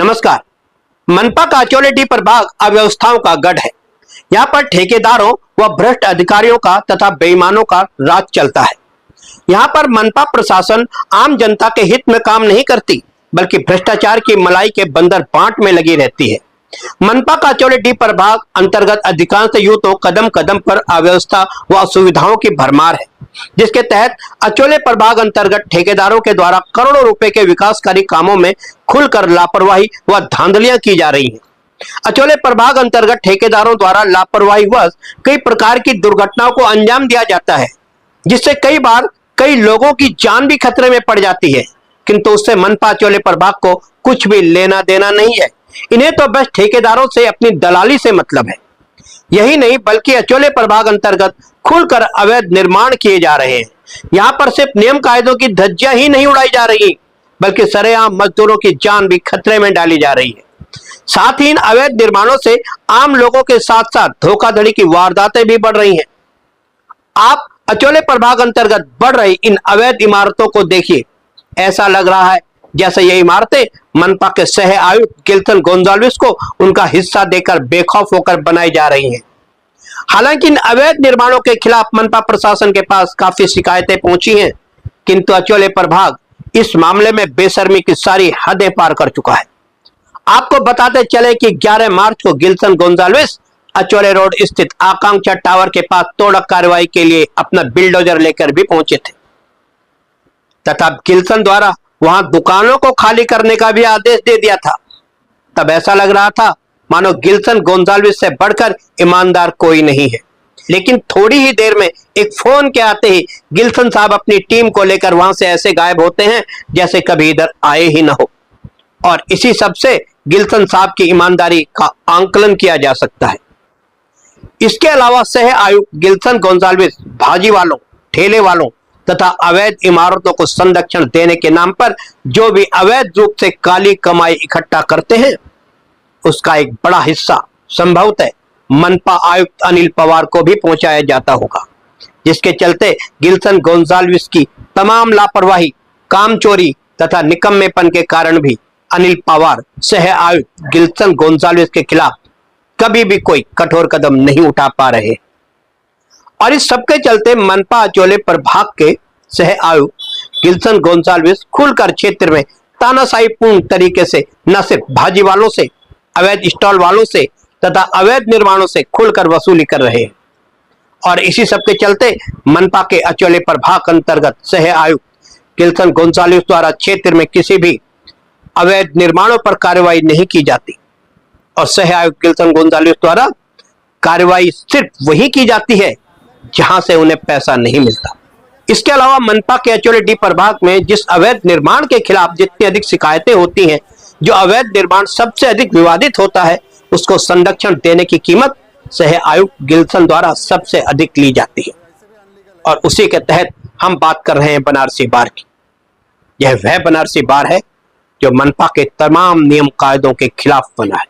नमस्कार। मनपा का अचोले डी प्रभाग अव्यवस्थाओं का गढ़ है। यहाँ पर ठेकेदारों व भ्रष्ट अधिकारियों का तथा बेईमानों का राज चलता है। यहाँ पर मनपा प्रशासन आम जनता के हित में काम नहीं करती, बल्कि भ्रष्टाचार की मलाई के बंदर बांट में लगी रहती है। मनपा का अचोले डी प्रभाग अंतर्गत अधिकांश यूं कदम कदम पर अव्यवस्था व असुविधाओं की भरमार है, जिसके तहत अचोले प्रभाग अंतर्गत ठेकेदारों के द्वारा करोड़ों रुपए के विकासकारी कामों में खुलकर लापरवाही व धांधलियां की जा रही हैं। अचोले प्रभाग अंतर्गत ठेकेदारों द्वारा लापरवाही वश कई प्रकार की दुर्घटनाओं को अंजाम दिया जाता है, जिससे कई बार कई लोगों की जान भी खतरे में पड़ जाती है, किंतु उससे मनपा अचोले प्रभाग को कुछ भी लेना देना नहीं है। इन्हें तो बस ठेकेदारों से अपनी दलाली से मतलब है। यही नहीं बल्कि अचोले प्रभाग अंतर्गत खुलकर अवैध निर्माण किए जा रहे हैं। यहाँ पर सिर्फ नियम कायदों की धज्जियां ही नहीं उड़ाई जा रही, बल्कि सरेआम मजदूरों की जान भी खतरे में डाली जा रही है। साथ ही इन अवैध निर्माणों से आम लोगों के साथ साथ धोखाधड़ी की वारदातें भी बढ़ रही हैं। आप अचोले प्रभाग अंतर्गत बढ़ रही इन अवैध इमारतों को देखिए। ऐसा लग रहा है जैसे ये इमारतें मनपा के सह आयुक्त गिल्सन गोंजाल्विस को उनका हिस्सा देकर बेखौफ होकर बनाई जा रही हैं। हालांकि इन अवैध निर्माणों के खिलाफ मनपा प्रशासन के पास काफी शिकायतें पहुंची हैं, किंतु अचोले प्रभाग इस मामले में बेशर्मी की सारी हदें पार कर चुका है। आपको बताते चले कि 11 मार्च को गिल्सन गोंजाल्विस अचोले रोड स्थित आकांक्षा टावर के पास तोड़क कार्रवाई के लिए अपना बिल्डोजर लेकर भी पहुंचे थे तथा गिल्सन द्वारा वहां दुकानों को खाली करने का भी आदेश दे दिया था। तब ऐसा लग रहा था मानो गिल्सन गोंजाल्विस से बढ़कर ईमानदार कोई नहीं है। लेकिन थोड़ी ही देर में एक फोन के आते ही गिल्सन साहब अपनी टीम को लेकर वहां से ऐसे गायब होते हैं जैसे कभी इधर आए ही न हो। और इसी सब से गिल्सन साहब की ईमानदारी का आंकलन किया जा सकता है। इसके अलावा सह आयुक्त गिल्सन गोंजाल्विस भाजी वालों, ठेले वालों तथा अवैध इमारतों को संरक्षण देने के नाम पर जो भी अवैध रूप से काली कमाई इकट्ठा करते हैं, उसका एक बड़ा हिस्सा संभवतः मनपा आयुक्त अनिल पवार को भी पहुंचाया जाता होगा, जिसके चलते गिल्सन गोंजाल्विस की तमाम लापरवाही, कामचोरी तथा निकम्मेपन के कारण भी अनिल पवार सह आयुक्त गिल्सन गोंजाल्विस के खिलाफ कभी भी कोई कठोर कदम नहीं उठा पा रहे। और इस सबके चलते मनपा अचोले प्रभाग के सह आयुक्त गिल्सन गोंजाल्विस खुलकर क्षेत्र में तानाशाही पूर्ण तरीके से न सिर्फ भाजी वालों से, अवैध स्टॉल वालों से तथा अवैध निर्माणों से खुलकर वसूली कर रहे हैं। और इसी सबके चलते मनपा के अचोले प्रभाग अंतर्गत सह आयुक्त गिल्सन गोंजाल्विस द्वारा क्षेत्र में किसी भी अवैध निर्माणों पर कार्रवाई नहीं की जाती और सह आयुक्त गिल्सन गोंजाल्विस द्वारा कार्रवाई सिर्फ वही की जाती है जहां से उन्हें पैसा नहीं मिलता। इसके अलावा मनपा के अचोले डी प्रभाग में जिस अवैध निर्माण के खिलाफ जितनी अधिक शिकायतें होती हैं, जो अवैध निर्माण सबसे अधिक विवादित होता है, उसको संरक्षण देने की कीमत सह आयुक्त गिल्सन द्वारा सबसे अधिक ली जाती है। और उसी के तहत हम बात कर रहे हैं बनारसी बार की। यह वह बनारसी बार है जो मनपा के तमाम नियम कायदों के खिलाफ बना है,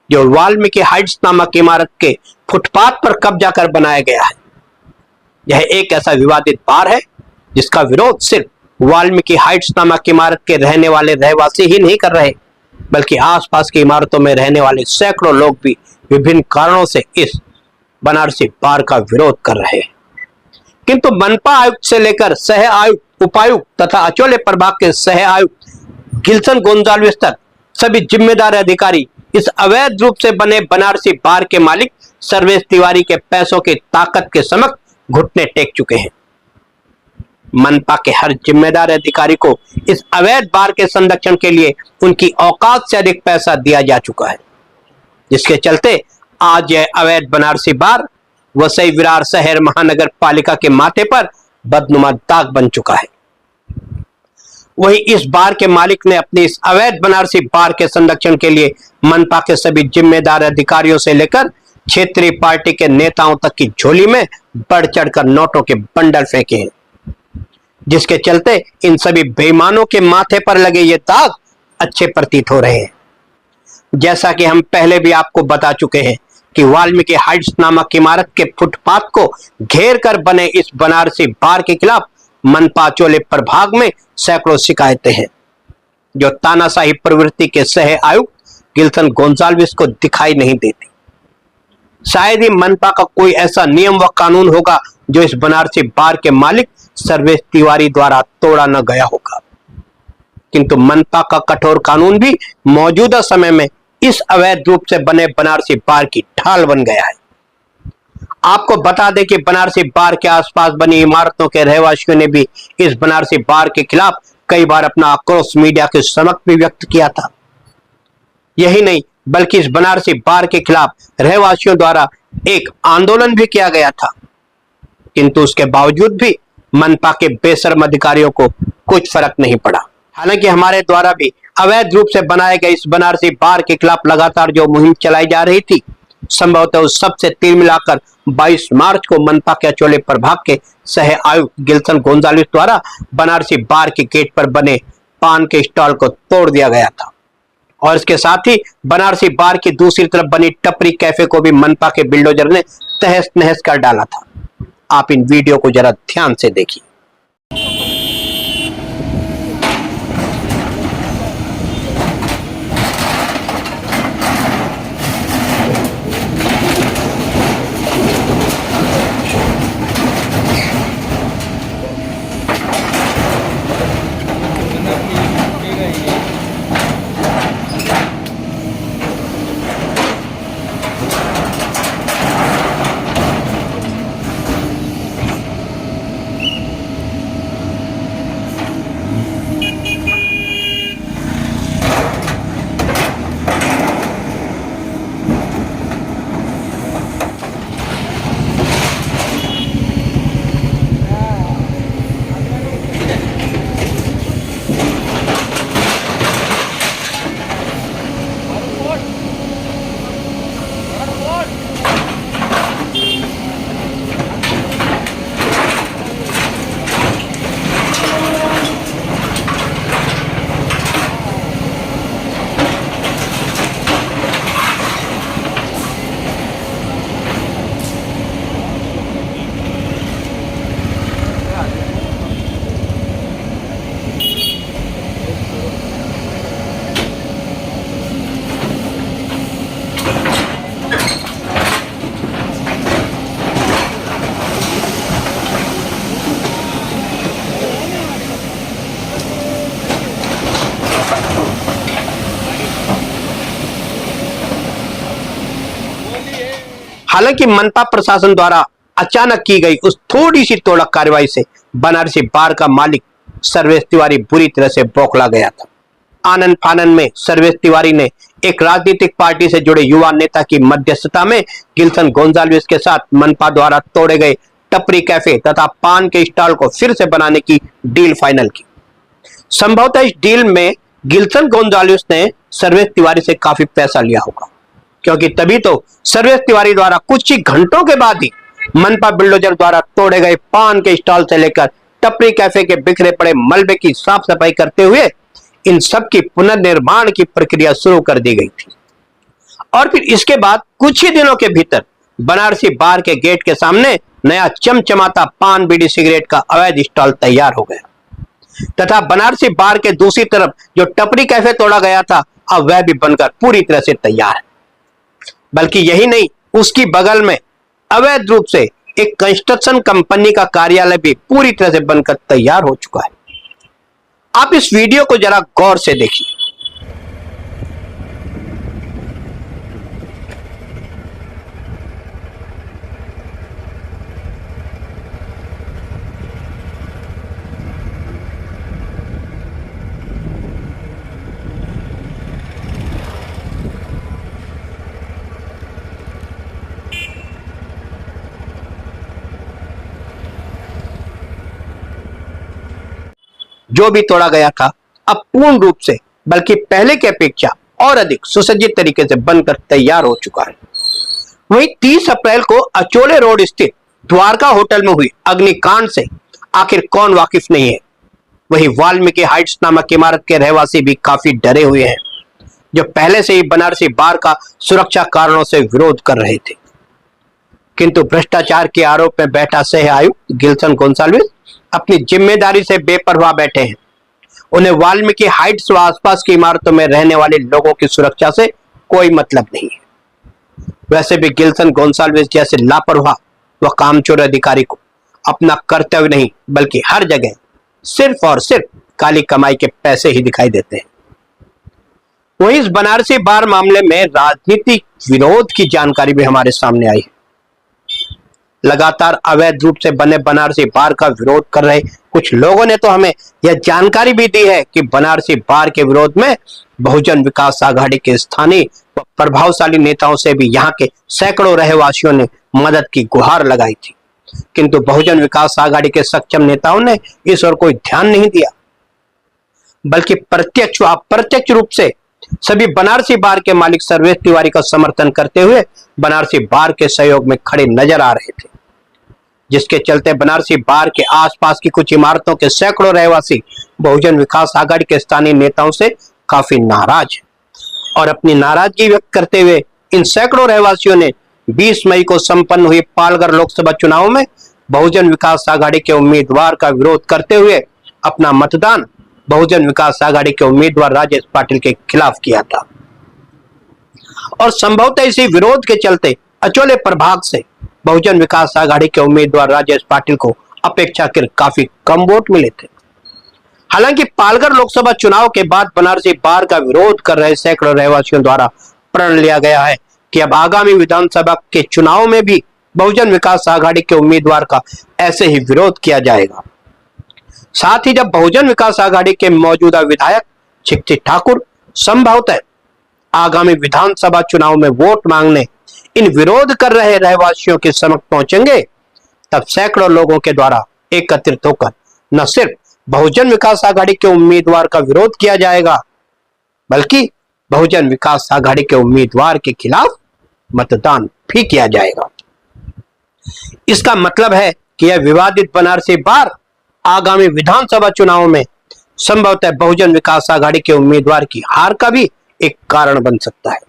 जो वाल्मीकि हाइट्स नामक इमारत के फुटपाथ पर कब्जा कर बनाया गया है। यह एक ऐसा विवादित बार है जिसका विरोध सिर्फ वाल्मीकि हाइट्स नामक इमारत के रहने वाले रहवासी ही नहीं कर रहे, बल्कि आसपास की इमारतों में रहने वाले सैकड़ों लोग भी विभिन्न कारणों से इस बनारसी बार का विरोध कर रहे हैं। किंतु मनपा आयुक्त से लेकर सह आयुक्त, उपायुक्त तथा अचोले प्रभाग के सह आयुक्त गिल्सन गोंजाल्विस तक सभी जिम्मेदार अधिकारी इस अवैध रूप से बने बनारसी बार के मालिक सर्वेश तिवारी के पैसों की ताकत के समक्ष घुटने टेक चुके हैं। मनपा के हर जिम्मेदार अधिकारी को इस अवैध बार के संरक्षण के लिए उनकी औकात से अधिक पैसा दिया जा चुका है, जिसके चलते आज यह अवैध बनारसी बार वसई विरार शहर महानगर पालिका के माथे पर बदनुमा दाग बन चुका है। वही इस बार के मालिक ने अपनी इस अवैध बनारसी बार के संरक्षण के लिए मनपा के सभी जिम्मेदार अधिकारियों से लेकर क्षेत्रीय पार्टी के नेताओं तक की झोली में बढ़ चढ़कर नोटों के बंडल फेंके हैं, जिसके चलते इन सभी बेईमानों के माथे पर लगे ये दाग अच्छे प्रतीत हो रहे हैं। जैसा कि हम पहले भी आपको बता चुके हैं कि वाल्मीकि हाइट्स नामक इमारत के फुटपाथ को घेर कर बने इस बनारसी बार के खिलाफ मनपा अचोले प्रभाग में सैकड़ों शिकायतें हैं। जो तानाशाही प्रवृत्ति के सह आयुक्त गिल्सन गोंजाल्विस को दिखाई नहीं देती। शायद ही मनपा का कोई ऐसा नियम व कानून होगा जो इस बनारसी बार के मालिक सर्वेश तिवारी द्वारा तोड़ा न गया होगा, किंतु मनपा का कठोर कानून भी मौजूदा समय में इस अवैध रूप से बने बनारसी बार की ढाल बन गया है। आपको बता दें कि बनारसी बार के आसपास बनी इमारतों के रहवासियों ने भी इस बनारसी बार के खिलाफ कई बार अपना आक्रोश मीडिया के समक्ष भी व्यक्त किया था। यही नहीं बल्कि इस बनारसी बार के खिलाफ रहवासियों द्वारा एक आंदोलन भी किया गया था, किंतु उसके बावजूद भी मनपा के बेशर्म अधिकारियों को कुछ फर्क नहीं पड़ा। हालांकि हमारे द्वारा भी अवैध रूप से बनाए गए इस बनारसी बार के खिलाफ लगातार जो मुहिम चलाई जा रही थी, संभवतः उस सबसे तीर मिलाकर 22 मार्च को मनपा के अचोले प्रभाग के सह आयुक्त गिल्सन गोंजाल्विस द्वारा बनारसी बार के गेट पर बने पान के स्टॉल को तोड़ दिया गया था और इसके साथ ही बनारसी बार की दूसरी तरफ बनी टपरी कैफे को भी मनपा के बिल्डोजर ने तहस नहस कर डाला था। आप इन वीडियो को जरा ध्यान से देखिए। हालांकि मनपा प्रशासन द्वारा अचानक की गई उस थोड़ी सी तोड़क कार्रवाई से बनारसी बार का मालिक सर्वेश तिवारी बुरी तरह से बौखला गया था। आनन फानन में सर्वेश तिवारी ने एक राजनीतिक पार्टी से जुड़े युवा नेता की मध्यस्थता में गिल्सन गोंजाल्विस के साथ मनपा द्वारा तोड़े गए टपरी कैफे तथा पान के स्टॉल को फिर से बनाने की डील फाइनल की। संभवतः इस डील में गिल्सन गोंजाल्विस ने सर्वेश तिवारी से काफी पैसा लिया होगा, क्योंकि तभी तो सर्वेश तिवारी द्वारा कुछ ही घंटों के बाद ही मनपा बिल्डोजर द्वारा तोड़े गए पान के स्टॉल से लेकर टपरी कैफे के बिखरे पड़े मलबे की साफ सफाई करते हुए इन सब की पुनर्निर्माण की प्रक्रिया शुरू कर दी गई थी। और फिर इसके बाद कुछ ही दिनों के भीतर बनारसी बार के गेट के सामने नया चमचमाता पान बीड़ी सिगरेट का अवैध स्टॉल तैयार हो गया तथा बनारसी बार के दूसरी तरफ जो टपरी कैफे तोड़ा गया था अब वह भी बनकर पूरी तरह से तैयार है। बल्कि यही नहीं, उसकी बगल में अवैध रूप से एक कंस्ट्रक्शन कंपनी का कार्यालय भी पूरी तरह से बनकर तैयार हो चुका है। आप इस वीडियो को जरा गौर से देखिए। जो भी तोड़ा गया था अब पूर्ण रूप से बल्कि पहले की अपेक्षा और अधिक सुसज्जित तरीके से बनकर तैयार हो चुका है। वहीं 30 अप्रैल को अचोले रोड स्थित द्वारका होटल में हुई अग्निकांड से आखिर कौन वाकिफ नहीं है। वहीं वाल्मीकि हाइट्स नामक इमारत के रहवासी भी काफी डरे हुए हैं, जो पहले से ही बनारसी बार का सुरक्षा कारणों से विरोध कर रहे थे। किंतु भ्रष्टाचार के आरोप में बैठा सह आयुक्त गिल्सन गोंजाल्विस अपनी जिम्मेदारी से बेपरवाह बैठे हैं उन्हें वाल्मीकि हाइट्स व आसपास की इमारतों में रहने वाले लोगों की सुरक्षा से कोई मतलब नहीं है। वैसे भी गिल्सन गोंसाल्विस जैसे लापरवाह व कामचोर अधिकारी को अपना कर्तव्य नहीं बल्कि हर जगह सिर्फ और सिर्फ काली कमाई के पैसे ही दिखाई देते हैं। वहीं इस बनारसी बार मामले में राजनीतिक विरोध की जानकारी भी हमारे सामने आई है। लगातार अवैध रूप से बने बनारसी बार का विरोध कर रहे कुछ लोगों ने तो हमें यह जानकारी भी दी है कि बनारसी बार के विरोध में बहुजन विकास आघाड़ी के स्थानीय व प्रभावशाली नेताओं से भी यहाँ के सैकड़ों रहवासियों ने मदद की गुहार लगाई थी, किंतु बहुजन विकास आघाड़ी के सक्षम नेताओं ने इस ओर कोई ध्यान नहीं दिया, बल्कि प्रत्यक्ष व अप्रत्यक्ष रूप से सभी बनारसी बार के मालिक सर्वेश तिवारी का समर्थन करते हुए बनारसी बार के सहयोग में खड़े नजर आ रहे थे, जिसके चलते बनारसी बार के आसपास की कुछ इमारतों के सैकड़ों रहवासी बहुजन विकास आघाड़ी के स्थानीय नेताओं से काफी नाराज हैं और अपनी नाराजगी व्यक्त करते हुए इन सैकड़ों रहवासियों ने 20 मई को संपन्न हुए पालघर लोकसभा चुनाव में बहुजन विकास आघाड़ी के उम्मीदवार का विरोध करते हुए अपना मतदान बहुजन विकास आघाड़ी के उम्मीदवार राजेश पाटिल के खिलाफ किया था और संभवतः इसी विरोध के चलते अचोले प्रभाग से बहुजन विकास आघाड़ी के उम्मीदवार राजेश पाटिल को अपेक्षाकृत काफी कम वोट मिले थे। हालांकि पालघर लोकसभा चुनाव के बाद बनारसी बार का विरोध कर रहे सैकड़ों रहवासियों द्वारा प्रण लिया गया है कि अब आगामी विधानसभा के चुनाव में भी बहुजन विकास आघाड़ी के उम्मीदवार का ऐसे ही विरोध किया जाएगा। साथ ही जब बहुजन विकास आघाड़ी के मौजूदा विधायक छिक्ची ठाकुर संभवतः आगामी विधानसभा चुनाव में वोट मांगने इन विरोध कर रहे रहवासियों के समक्ष पहुंचेंगे, तब सैकड़ों लोगों के द्वारा एकत्रित होकर न सिर्फ बहुजन विकास आघाड़ी के उम्मीदवार का विरोध किया जाएगा, बल्कि बहुजन विकास आघाड़ी के उम्मीदवार के खिलाफ मतदान भी किया जाएगा। इसका मतलब है कि यह विवादित बनारसी बार आगामी विधानसभा चुनाव में संभवतः बहुजन विकास आघाड़ी के उम्मीदवार की हार का भी एक कारण बन सकता है।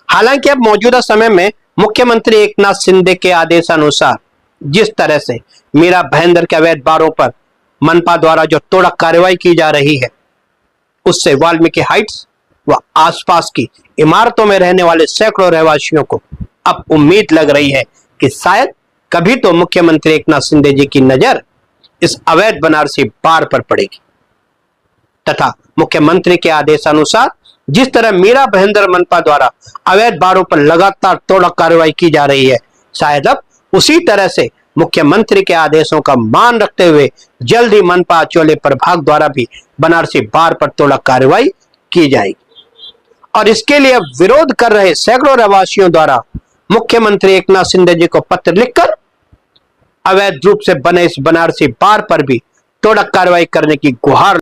हालांकि अब मौजूदा समय में मुख्यमंत्री एकनाथ शिंदे के आदेशानुसार जिस तरह से मीरा भाईंदर के अवैध बारों पर मनपा द्वारा जो तोड़क कार्रवाई की जा रही है, उससे वाल्मीकि हाइट्स व आसपास की इमारतों में रहने वाले सैकड़ों रहवासियों को अब उम्मीद लग रही है कि शायद कभी तो मुख्यमंत्री एकनाथ शिंदे जी की नजर इस अवैध बनारसी बार पर पड़ेगी तथा मुख्यमंत्री के आदेशानुसार जिस तरह मीरा भाईंदर मनपा द्वारा अवैध बारों पर लगातार तोड़क कार्रवाई की जा रही है, शायद अब उसी तरह से मुख्यमंत्री के आदेशों का मान रखते हुए जल्द ही मनपा अचोले प्रभाग द्वारा भी बनारसी बार पर तोड़क कार्रवाई की जाएगी और इसके लिए अब विरोध कर रहे सैकड़ों रहवासियों द्वारा मुख्यमंत्री एकनाथ शिंदे जी को पत्र लिखकर अवैध रूप से बने इस बनारसी बार पर भी तोड़क कार्रवाई करने की गुहार